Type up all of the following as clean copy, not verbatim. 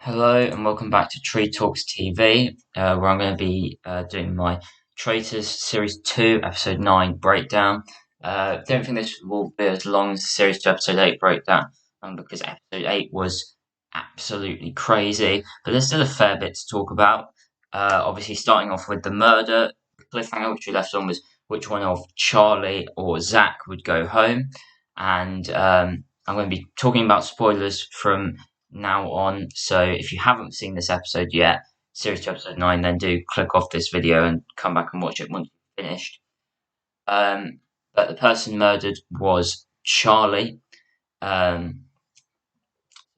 Hello and welcome back to Traitors TV, where I'm going to be doing my Traitors Series 2 Episode 9 Breakdown. Don't think this will be as long as the Series 2 Episode 8 Breakdown, because Episode 8 was absolutely crazy, but there's still a fair bit to talk about. Obviously starting off with the murder cliffhanger, which we left on was which one of Charlie or Zach would go home, and I'm going to be talking about spoilers from now on. So if you haven't seen this episode yet, Series 2 Episode 9, then do click off this video and come back and watch it once you've finished. But the person murdered was Charlie. Um,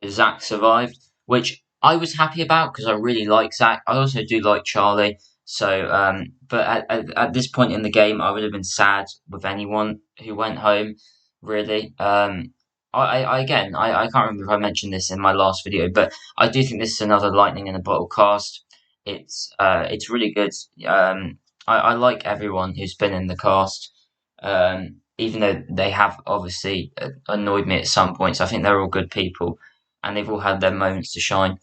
Zach survived, which I was happy about because I really like Zach. I also do like Charlie. So, but at this point in the game, I would have been sad with anyone who went home, really. I can't remember if I mentioned this in my last video, but I do think this is another lightning in a bottle cast. It's really good. I like everyone who's been in the cast. Even though they have obviously annoyed me at some points, I think they're all good people and they've all had their moments to shine.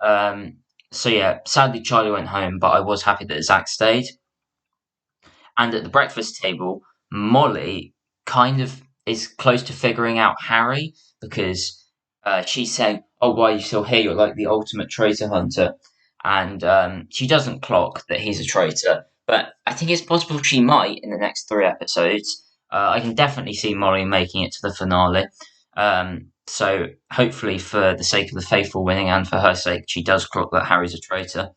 So yeah, sadly Charlie went home, but I was happy that Zach stayed. And at the breakfast table, Molly kind of is close to figuring out Harry because she's saying, "Oh, why are you still here? You're like the ultimate traitor hunter," and she doesn't clock that he's a traitor. But I think it's possible she might in the next 3 episodes. I can definitely see Molly making it to the finale. So hopefully, for the sake of the faithful winning and for her sake, she does clock that Harry's a traitor.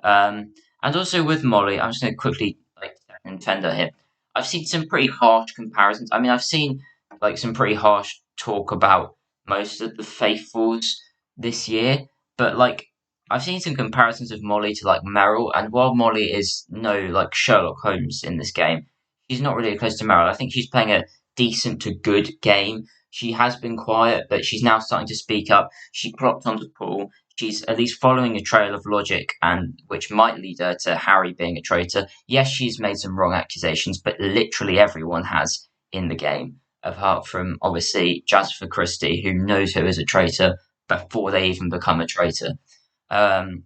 And also with Molly, I'm just going to quickly defend her here. I've seen some pretty harsh comparisons. I mean, I've seen like some pretty harsh talk about most of the faithfuls this year, but like I've seen some comparisons of Molly to like Meryl, and while Molly is no like Sherlock Holmes in this game, she's not really close to Meryl. I think she's playing a decent to good game. She has been quiet, but she's now starting to speak up. She clocked onto Paul. She's at least following a trail of logic, and which might lead her to Harry being a traitor. Yes, she's made some wrong accusations, but literally everyone has in the game, apart from obviously Jasper Christie, who knows who is a traitor before they even become a traitor. Um,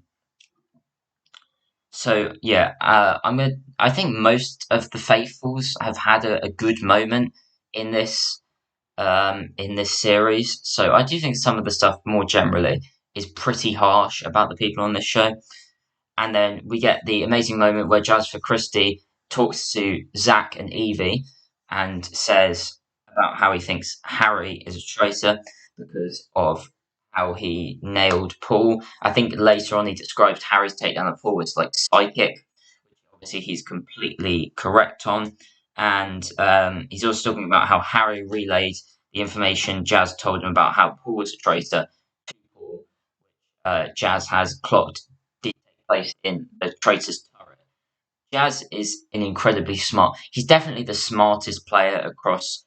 so yeah, I think most of the faithfuls have had a good moment in this series. So I do think some of the stuff more generally is pretty harsh about the people on this show. And then we get the amazing moment where Jasper Christie talks to Zach and Evie and says about how he thinks Harry is a traitor because of how he nailed Paul. I think later on he described Harry's takedown of Paul as like psychic, which obviously he's completely correct on. And he's also talking about how Harry relayed the information Jazz told him about how Paul was a traitor to Paul. Jazz has clocked did take place in the traitor's turret. Jazz is an incredibly smart. He's definitely the smartest player across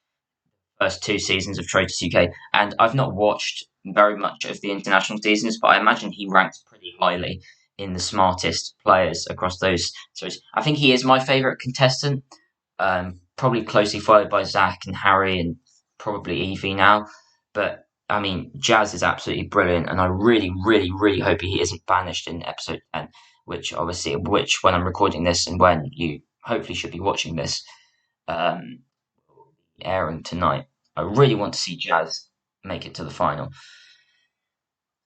the first 2 seasons of Traitors UK, and I've not watched very much of the international seasons, but I imagine he ranks pretty highly in the smartest players across those series. I think he is my favourite contestant, probably closely followed by Zach and Harry and probably Evie now. But I mean, Jazz is absolutely brilliant, and I really, really, really hope he isn't banished in episode 10, which when I'm recording this and when you hopefully should be watching this, um, airing tonight. I really want to see Jazz make it to the final.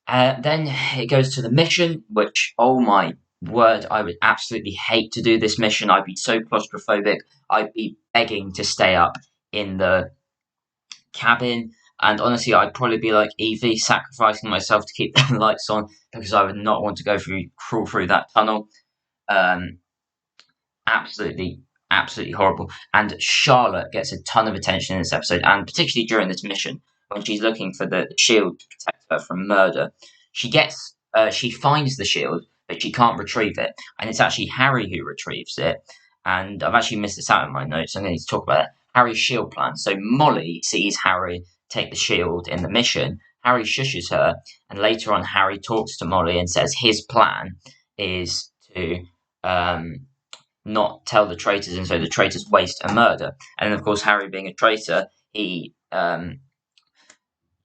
Then it goes to the mission, which, oh my word, I would absolutely hate to do this mission. I'd be so claustrophobic. I'd be begging to stay up in the cabin. And honestly, I'd probably be like Evie, sacrificing myself to keep the lights on because I would not want to crawl through that tunnel. Um, absolutely, absolutely horrible. And Charlotte gets a ton of attention in this episode, and particularly during this mission when she's looking for the shield to protect her from murder. She finds the shield, but she can't retrieve it, and it's actually Harry who retrieves it. And I've actually missed this out in my notes. So I'm going to talk about it. Harry's shield plan. So Molly sees Harry take the shield in the mission. Harry shushes her, and later on, Harry talks to Molly and says his plan is to not tell the traitors, and so the traitors waste a murder. And then, of course, Harry being a traitor, he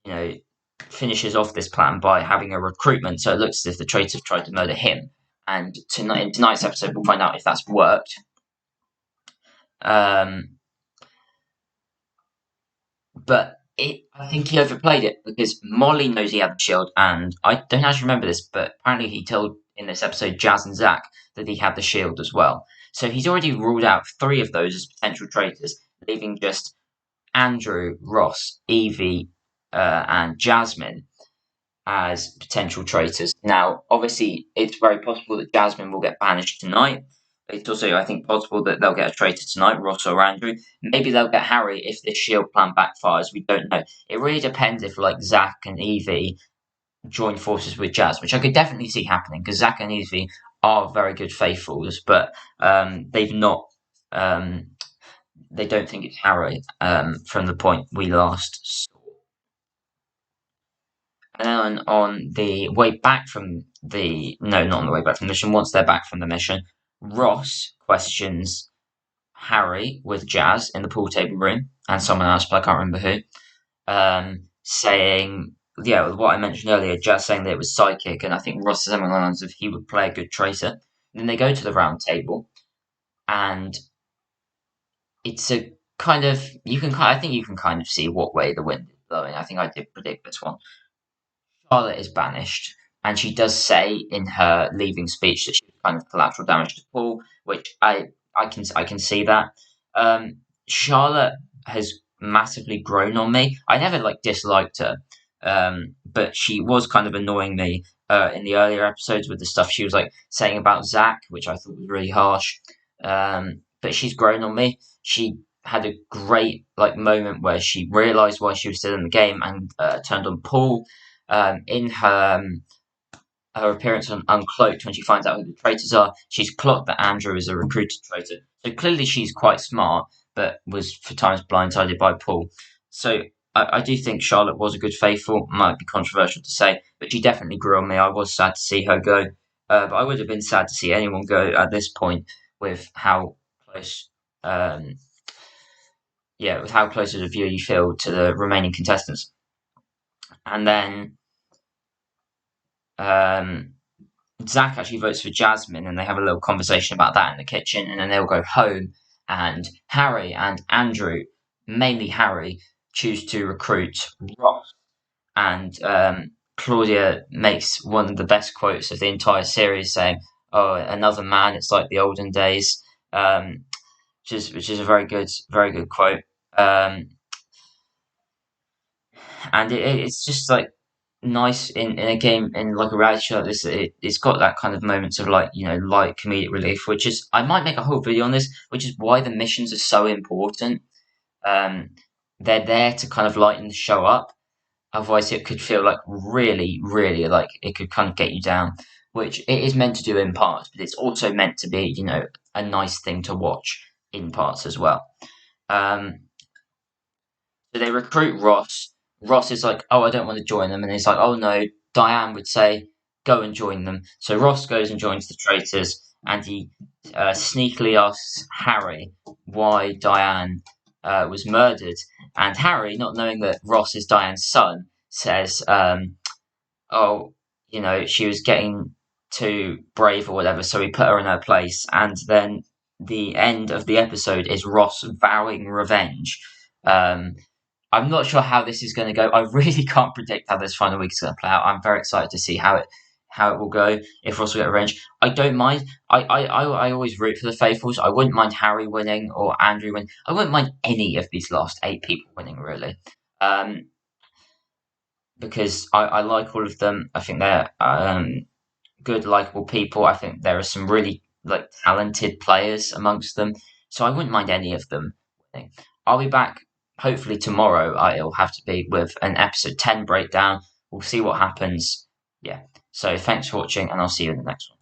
you know finishes off this plan by having a recruitment. So it looks as if the traitors have tried to murder him. And in tonight's episode, we'll find out if that's worked. But I think he overplayed it because Molly knows he had the shield, and I don't actually remember this, but apparently he told in this episode Jazz and Zach that he had the shield as well. So he's already ruled out 3 of those as potential traitors, leaving just Andrew, Ross, Evie, and Jasmine as potential traitors. Now, obviously, it's very possible that Jasmine will get banished tonight. It's also, I think, possible that they'll get a traitor tonight, Ross or Andrew. Maybe they'll get Harry if this shield plan backfires. We don't know. It really depends if, like, Zach and Evie join forces with Jazz, which I could definitely see happening because Zach and Evie are very good faithfuls, but they've not. They don't think it's Harry from the point we last saw. And then on the way back from not on the way back from the mission, once they're back from the mission, Ross questions Harry with Jazz in the pool table room and someone else, but I can't remember who, saying, yeah, what I mentioned earlier, Jazz saying that it was psychic, and I think Ross says something along the lines of he would play a good traitor. And then they go to the round table, and it's a kind of, I think you can kind of see what way the wind is blowing. I think I did predict this one. Charlotte is banished, and she does say in her leaving speech that she was kind of collateral damage to Paul, which I can see that. Charlotte has massively grown on me. I never disliked her, but she was kind of annoying me in the earlier episodes with the stuff she was saying about Zach, which I thought was really harsh. But she's grown on me. She had a great moment where she realised why she was still in the game and turned on Paul. In her appearance on Uncloaked, when she finds out who the traitors are, she's clocked that Andrew is a recruited traitor. So clearly she's quite smart, but was for times blindsided by Paul. So I do think Charlotte was a good faithful. Might be controversial to say, but she definitely grew on me. I was sad to see her go, but I would have been sad to see anyone go at this point with how close. With how close as a viewer you feel to the remaining contestants. And then Zach actually votes for Jasmine, and they have a little conversation about that in the kitchen, and then they'll go home, and Harry and Andrew, mainly Harry, choose to recruit Ross, and Claudia makes one of the best quotes of the entire series, saying, "Oh, another man, it's like the olden days," which is a very good quote, and it's just nice in a game in a reality show like this. It's got that kind of moments of light comedic relief, which is I might make a whole video on this, which is why the missions are so important. They're there to kind of lighten the show up. Otherwise, it could feel really, really it could kind of get you down, which it is meant to do in parts, but it's also meant to be a nice thing to watch in parts as well. So they recruit Ross. Ross is like, "Oh, I don't want to join them," and he's like, "Oh no." Diane would say, "Go and join them." So Ross goes and joins the traitors, and he sneakily asks Harry why Diane was murdered. And Harry, not knowing that Ross is Diane's son, says, "Oh, she was getting too brave or whatever, so he put her in her place." And then the end of the episode is Ross vowing revenge. I'm not sure how this is going to go. I really can't predict how this final week is going to play out. I'm very excited to see how it will go. If Ross will get revenge, I don't mind. I always root for the faithfuls. I wouldn't mind Harry winning or Andrew winning. I wouldn't mind any of these last 8 people winning, really, because I like all of them. I think they're good, likable people. I think there are some really talented players amongst them, so I wouldn't mind any of them winning. I'll be back hopefully tomorrow. It'll have to be with an episode 10 breakdown. We'll see what happens. Yeah. So thanks for watching, and I'll see you in the next one.